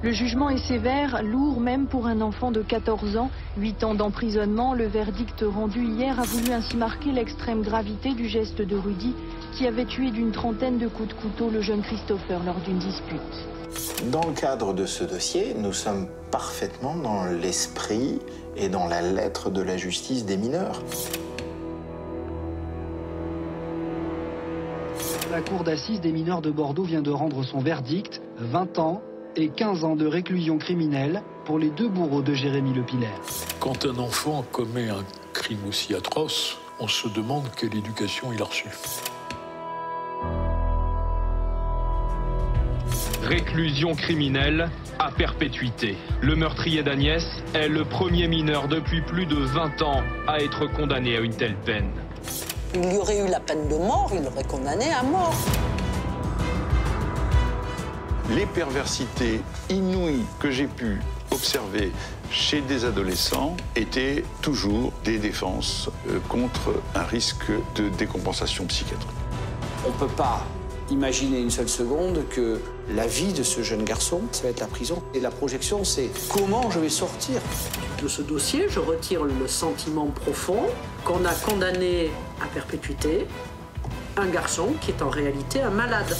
Le jugement est sévère, lourd même pour un enfant de 14 ans. 8 ans d'emprisonnement, le verdict rendu hier a voulu ainsi marquer l'extrême gravité du geste de Rudy qui avait tué d'une trentaine de coups de couteau le jeune Christopher lors d'une dispute. Dans le cadre de ce dossier, nous sommes parfaitement dans l'esprit et dans la lettre de la justice des mineurs. La cour d'assises des mineurs de Bordeaux vient de rendre son verdict, 20 ans et 15 ans de réclusion criminelle pour les deux bourreaux de Jérémy Lepillère. Quand un enfant commet un crime aussi atroce, on se demande quelle éducation il a reçue. Réclusion criminelle à perpétuité. Le meurtrier d'Agnès est le premier mineur depuis plus de 20 ans à être condamné à une telle peine. Il y aurait eu la peine de mort, il l'aurait condamné à mort. Les perversités inouïes que j'ai pu observer chez des adolescents étaient toujours des défenses contre un risque de décompensation psychiatrique. On ne peut pas imaginer une seule seconde que la vie de ce jeune garçon, ça va être la prison. Et la projection, c'est comment je vais sortir. De ce dossier, je retire le sentiment profond qu'on a condamné à perpétuité un garçon qui est en réalité un malade.